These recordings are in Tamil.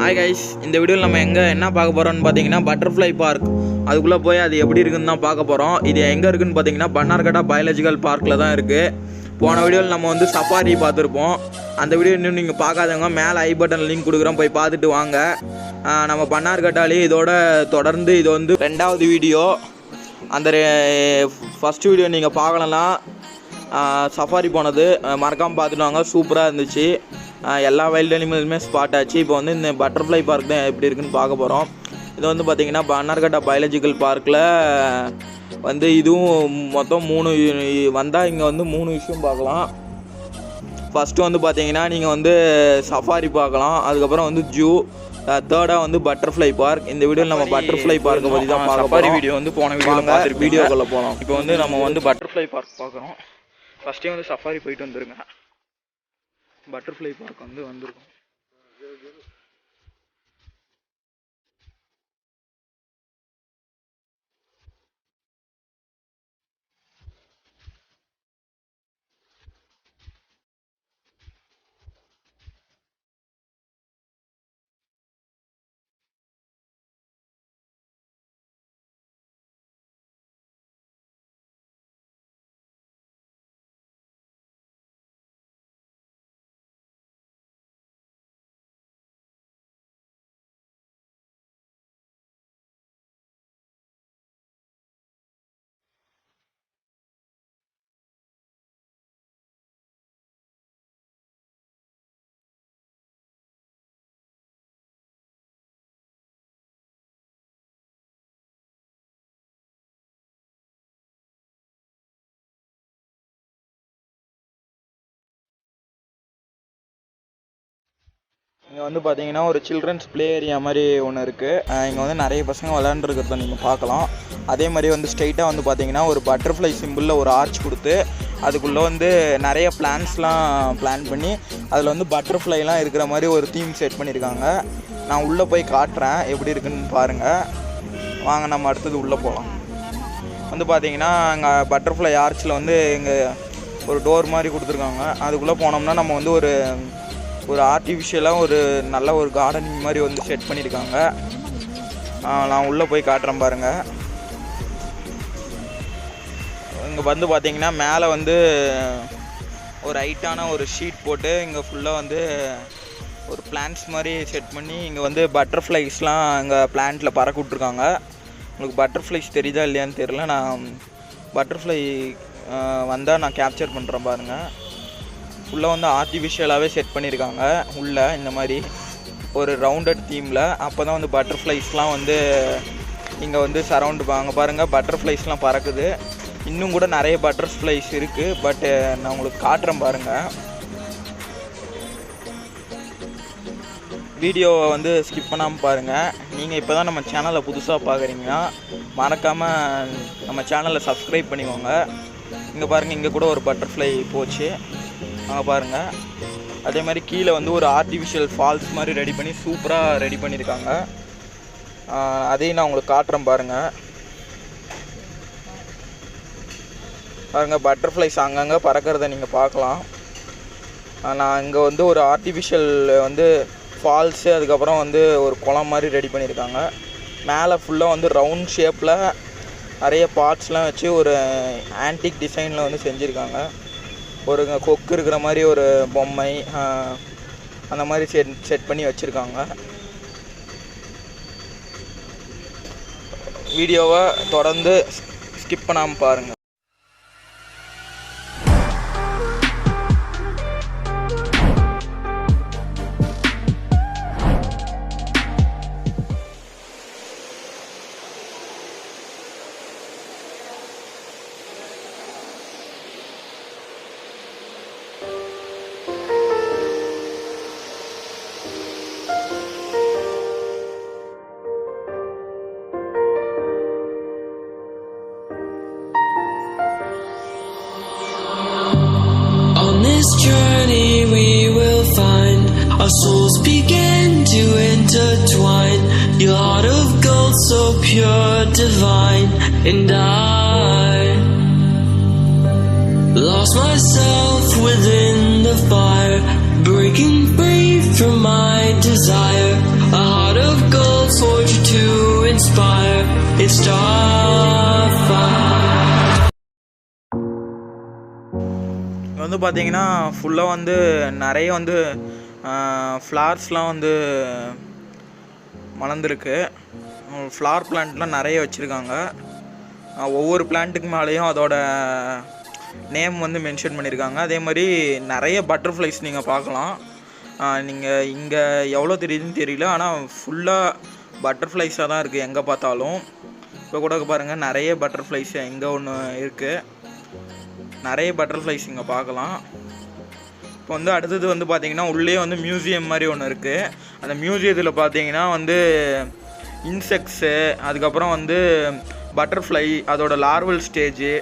ஹாய் கைஸ், இந்த வீடியோவில் நம்ம என்ன பார்க்க போகிறோம்னு பார்த்தீங்கன்னா பட்டர்ஃப்ளை பார்க். அதுக்குள்ளே போய் அது எப்படி இருக்குன்னு தான் பார்க்க போகிறோம். இது எங்கே இருக்குதுன்னு பார்த்தீங்கன்னா பன்னார்கட்டா பயாலஜிக்கல் பார்க்கில் தான் இருக்குது. போன வீடியோவில் நம்ம சஃபாரி பார்த்துருப்போம். அந்த வீடியோ இன்னும் நீங்கள் பார்க்காதவங்க மேலே ஐ பட்டன் லிங்க் கொடுக்குறோம், போய் பார்த்துட்டு வாங்க. நம்ம பன்னார்கட்டாலே இதோட தொடர்ந்து இது 2வது வீடியோ. அந்த ஃபஸ்ட்டு வீடியோ நீங்கள் பார்க்கலன்னா சஃபாரி போனது மறக்காமல் பார்த்துட்டு வாங்க. சூப்பராக இருந்துச்சு. எல்லா வைல்டு அனிமல்ஸுமே ஸ்பாட் ஆச்சு. இப்போ இந்த பட்டர்ஃப்ளை பார்க் தான் எப்படி இருக்குன்னு பார்க்க போகிறோம். இது பார்த்திங்கன்னா பன்னார்கட்டா பயாலஜிக்கல் பார்க்கில் இதுவும் மொத்தம் 3 வந்தால் இங்கே 3 விஷயம் பார்க்கலாம். ஃபஸ்ட்டு பார்த்திங்கன்னா நீங்கள் சஃபாரி பார்க்கலாம். அதுக்கப்புறம் ஜூ, தேர்டாக பட்டர்ஃப்ளை பார்க். இந்த வீடியோவில் நம்ம பட்டர்ஃப்ளை பார்க்கை பற்றி தான் பார்க்க போகிறோம். வீடியோ போன வீடியோவில் பார்த்துட்டு வீடியோக்குள்ளே போகலாம். இப்போ நம்ம பட்டர்ஃப்ளை பார்க் பார்க்குறோம். ஃபஸ்ட்டே சஃபாரி போயிட்டு வந்துருங்க. பட்டர்ஃப்ளை பார்க் வந்திருக்கும். இங்கே பார்த்தீங்கன்னா ஒரு சில்ட்ரன்ஸ் ப்ளே ஏரியா மாதிரி ஒன்று இருக்குது. இங்கே நிறைய பசங்க விளையாண்டுருக்கிறத நீங்கள் பார்க்கலாம். அதே மாதிரி ஸ்ட்ரைட்டாக பார்த்தீங்கன்னா ஒரு பட்டர்ஃப்ளை சிம்பிளில் ஒரு ஆர்ச் கொடுத்து அதுக்குள்ளே நிறைய பிளான்ஸ்லாம் பிளான் பண்ணி அதில் பட்டர்ஃப்ளைலாம் இருக்கிற மாதிரி ஒரு தீம் செட் பண்ணியிருக்காங்க. நான் உள்ளே போய் காட்டுறேன் எப்படி இருக்குன்னு பாருங்கள். வாங்க நம்ம அடுத்தது உள்ளே போகலாம். பார்த்தீங்கன்னா அங்கே பட்டர்ஃப்ளை ஆர்ச்சில் இங்கே ஒரு டோர் மாதிரி கொடுத்துருக்காங்க. அதுக்குள்ளே போனோம்னா நம்ம ஒரு ஆர்டிஃபிஷியலாக ஒரு நல்ல ஒரு கார்டனிங் மாதிரி செட் பண்ணியிருக்காங்க. நான் உள்ளே போய் காட்டுறேன் பாருங்கள். இங்கே பார்த்தீங்கன்னா மேலே ஒரு ஹைட்டான ஒரு ஷீட் போட்டு இங்கே ஃபுல்லாக ஒரு பிளான்ட்ஸ் மாதிரி செட் பண்ணி இங்கே பட்டர்ஃப்ளைஸ்லாம் இங்கே பிளான்ட்டில் பறக்க விட்ருக்காங்க. உங்களுக்கு பட்டர்ஃப்ளைஸ் தெரியுதா இல்லையான்னு தெரியல. நான் பட்டர்ஃப்ளை வந்தால் நான் கேப்சர் பண்ணுறேன் பாருங்கள். ஃபுல்லாக ஆர்டிஃபிஷியலாகவே செட் பண்ணியிருக்காங்க உள்ளே இந்த மாதிரி ஒரு ரவுண்டட் தீமில். அப்போ தான் பட்டர்ஃப்ளைஸ்லாம் இங்கே சரவுண்டு வாங்க பாருங்கள். பட்டர்ஃப்ளைஸ்லாம் பறக்குது. இன்னும் கூட நிறைய பட்டர்ஃப்ளைஸ் இருக்குது. பட்டு நான் உங்களுக்கு காட்டுறேன் பாருங்கள். வீடியோவை ஸ்கிப் பண்ணாமல் பாருங்கள். நீங்கள் இப்போ தான் நம்ம சேனலை புதுசாக பார்க்குறீங்கன்னா மறக்காமல் நம்ம சேனலை சப்ஸ்கிரைப் பண்ணிக்கோங்க. இங்கே பாருங்கள், இங்கே கூட ஒரு பட்டர்ஃப்ளை போச்சு. அங்கே பாருங்கள். அதே மாதிரி கீழே ஒரு ஆர்டிஃபிஷியல் ஃபால்ஸ் மாதிரி ரெடி பண்ணி சூப்பராக ரெடி பண்ணியிருக்காங்க. அதையும் நான் உங்களுக்கு காட்டுறேன் பாருங்கள். பாருங்கள், பட்டர்ஃப்ளைஸ் அங்கங்கே பறக்கிறத நீங்கள் பார்க்கலாம். நான் இங்கே ஒரு ஆர்டிஃபிஷியல் ஃபால்ஸு, அதுக்கப்புறம் ஒரு குளம் மாதிரி ரெடி பண்ணியிருக்காங்க. மேலே ஃபுல்லாக ரவுண்ட் ஷேப்பில் நிறைய பார்ட்ஸ்லாம் வச்சு ஒரு ஆன்டிக் டிசைனில் செஞ்சுருக்காங்க. ஒரு கொக்கு இருக்கிற மாதிரி ஒரு பொம்மை அந்த மாதிரி செட் பண்ணி வச்சுருக்காங்க. வீடியோவை தொடர்ந்து ஸ்கிப் பண்ணாமல் பாருங்கள். this journey we will find our souls begin to intertwine. Your heart of gold, so pure, divine. And I lost myself within the fire, breaking free from my desire. A fire. It's starfire. இங்கே வந்து பார்த்தீங்கன்னா ஃபுல்லாக வந்து நிறைய வந்து ஃப்ளார்ஸ்லாம் வந்து மலர்ந்துருக்கு. ஃப்ளார் பிளான்ட்லாம் நிறைய வச்சுருக்காங்க. ஒவ்வொரு பிளான்ட்டுக்கு மேலேயும் அதோட நேம் வந்து மென்ஷன் பண்ணியிருக்காங்க. அதே மாதிரி நிறைய பட்டர்ஃப்ளைஸ் நீங்கள் பார்க்கலாம். நீங்கள் இங்கே எவ்வளோ தெரியுதுன்னு தெரியல, ஆனால் ஃபுல்லாக பட்டர்ஃப்ளைஸாக தான் இருக்குது எங்கே பார்த்தாலும். இப்போ கூட பாருங்கள், நிறைய பட்டர்ஃப்ளைஸ் இங்கே ஒன்று இருக்குது. நிறைய பட்டர்ஃப்ளைஸ் இங்கே பார்க்கலாம். இப்போ வந்து அடுத்தது வந்து பார்த்திங்கன்னா உள்ளே வந்து மியூசியம் மாதிரி ஒன்று இருக்குது. அந்த மியூசியத்தில் பார்த்தீங்கன்னா வந்து இன்செக்ட்ஸு, அதுக்கப்புறம் வந்து பட்டர்ஃப்ளை, அதோட லார்வல் ஸ்டேஜு,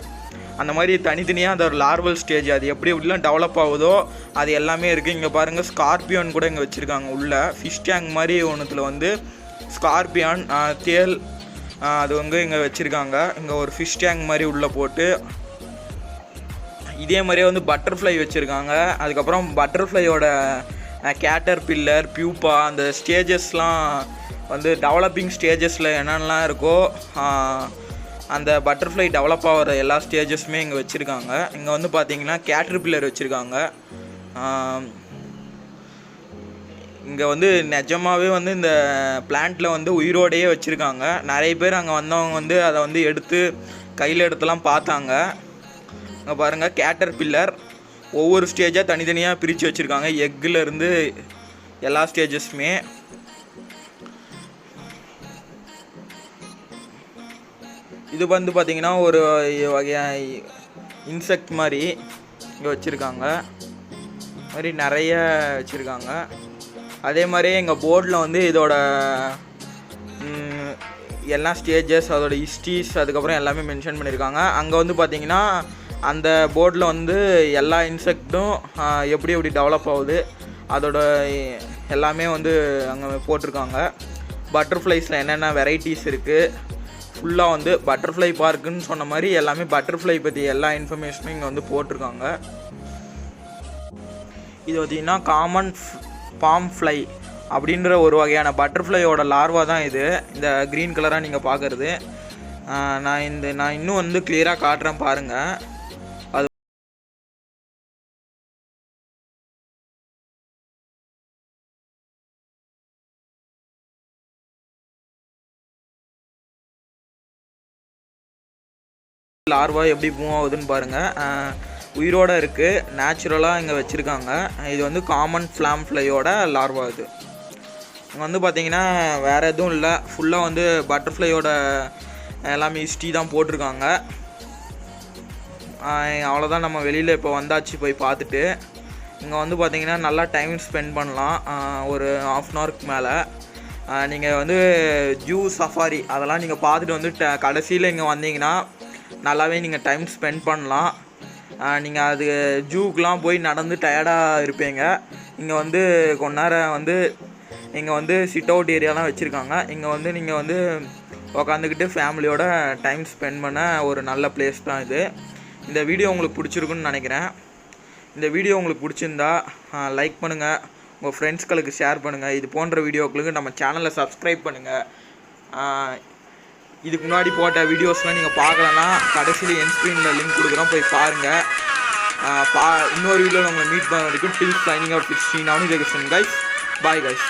அந்த மாதிரி தனித்தனியாக அதோட லார்வல் ஸ்டேஜ் அது எப்படி எப்படிலாம் டெவலப் ஆகுதோ அது எல்லாமே இருக்குது. இங்கே பாருங்கள், ஸ்கார்பியான் கூட இங்கே வச்சுருக்காங்க. உள்ளே ஃபிஷ் டேங்க் மாதிரி ஒன்றுத்தில் வந்து ஸ்கார்பியான், தேல் அது வந்து இங்கே வச்சுருக்காங்க. இங்கே ஒரு ஃபிஷ் டேங்க் மாதிரி உள்ளே போட்டு இதே மாதிரியே வந்து பட்டர்ஃப்ளை வச்சுருக்காங்க. அதுக்கப்புறம் பட்டர்ஃப்ளையோட கேட்டர் பில்லர், பியூப்பா, அந்த ஸ்டேஜஸ்லாம் வந்து டெவலப்பிங் ஸ்டேஜஸில் என்னென்னலாம் இருக்கோ அந்த பட்டர்ஃப்ளை டெவலப் ஆகிற எல்லா ஸ்டேஜஸுமே இங்கே வச்சுருக்காங்க. இங்கே வந்து பார்த்திங்கன்னா கேட்டர் பில்லர் வச்சுருக்காங்க. இங்கே வந்து நிஜமாகவே வந்து இந்த பிளான்ட்டில் வந்து உயிரோடையே வச்சுருக்காங்க. நிறைய பேர் அங்கே வந்தவங்க வந்து அதை வந்து எடுத்து கையில் எடுத்துலாம் பார்த்தாங்க. இங்கே பாருங்கள், கேட்டர் பில்லர் ஒவ்வொரு ஸ்டேஜாக தனித்தனியாக பிரித்து வச்சுருக்காங்க. எக்குலேருந்து எல்லா ஸ்டேஜஸுமே. இது வந்து பார்த்திங்கன்னா ஒரு வகையான இன்செக்ட் மாதிரி இங்கே வச்சுருக்காங்க. மாதிரி நிறைய வச்சுருக்காங்க. அதே மாதிரியே எங்கள் போர்டில் வந்து இதோட எல்லா ஸ்டேஜஸ், அதோட ஹிஸ்ட்ரிஸ், அதுக்கப்புறம் எல்லாமே மென்ஷன் பண்ணியிருக்காங்க. அங்கே வந்து பார்த்திங்கன்னா அந்த போர்டில் வந்து எல்லா இன்செக்ட்டும் எப்படி எப்படி டெவலப் ஆகுது அதோட எல்லாமே வந்து அங்கே போட்டிருக்காங்க. பட்டர்ஃப்ளைஸில் என்னென்ன வெரைட்டிஸ் இருக்குது, ஃபுல்லாக வந்து பட்டர்ஃப்ளை பார்க்குன்னு சொன்ன மாதிரி எல்லாமே பட்டர்ஃப்ளை பற்றி எல்லா இன்ஃபர்மேஷனும் இங்கே வந்து போட்டிருக்காங்க. இது பார்த்திங்கன்னா காமன் பாம் ஃப்ளை அப்படின்ற ஒரு வகையான பட்டர்ஃப்ளையோட லார்வா தான் இது. இந்த க்ரீன் கலராக நீங்கள் பார்க்குறது. நான் இன்னும் வந்து கிளியராக காட்டுறேன் பாருங்கள். அது லார்வா எப்படி மூவ் ஆகுதுன்னு பாருங்கள். உயிரோடு இருக்குது, நேச்சுரலாக இங்கே வச்சுருக்காங்க. இது வந்து காமன் ஃப்ளாம் ஃப்ளையோட லார்வா. இது இங்கே வந்து பார்த்திங்கன்னா வேறு எதுவும் இல்லை, ஃபுல்லாக வந்து பட்டர்ஃப்ளையோட எல்லாமே ஹிஸ்ட்ரி தான் போட்டிருக்காங்க. அவ்வளோதான், நம்ம வெளியில் இப்போ வந்தாச்சு போய் பார்த்துட்டு. இங்கே வந்து பார்த்திங்கன்னா நல்லா டைம் ஸ்பெண்ட் பண்ணலாம். ஒரு ½ அன் ஹவருக்கு மேலே நீங்கள் வந்து ஜூ சஃபாரி அதெல்லாம் நீங்கள் பார்த்துட்டு வந்து கடைசியில் இங்கே வந்தீங்கன்னா நல்லாவே நீங்கள் டைம் ஸ்பெண்ட் பண்ணலாம். நீங்கள் அது ஜூக்கெலாம் போய் நடந்து டயர்டாக இருப்பீங்க. இங்கே வந்து கொஞ்ச நேரம் வந்து இங்கே வந்து சிட் அவுட் ஏரியாலாம் வச்சுருக்காங்க. இங்கே வந்து நீங்கள் வந்து உக்காந்துக்கிட்டு ஃபேமிலியோட டைம் ஸ்பெண்ட் பண்ண ஒரு நல்ல பிளேஸ் தான் இது. இந்த வீடியோ உங்களுக்கு பிடிச்சிருக்குன்னு நினைக்கிறேன். இந்த வீடியோ உங்களுக்கு பிடிச்சிருந்தா லைக் பண்ணுங்கள், உங்கள் ஃப்ரெண்ட்ஸ்களுக்கு ஷேர் பண்ணுங்கள். இது போன்ற வீடியோக்களுக்கு நம்ம சேனலை சப்ஸ்கிரைப் பண்ணுங்கள். இதுக்கு முன்னாடி போட்ட வீடியோஸ்லாம் நீங்கள் பார்க்கலன்னா கடைசியில் என் ஸ்க்ரீனில் லிங்க் கொடுக்குறோம், போய் பாருங்கள். இன்னொரு வீடியோவில் உங்களை மீட் பண்ண வரைக்கும் டில் சைனிங் ஆஃப் வித் ஸ்ரீ. நானும் ஜெகன் கைஸ். Bye guys.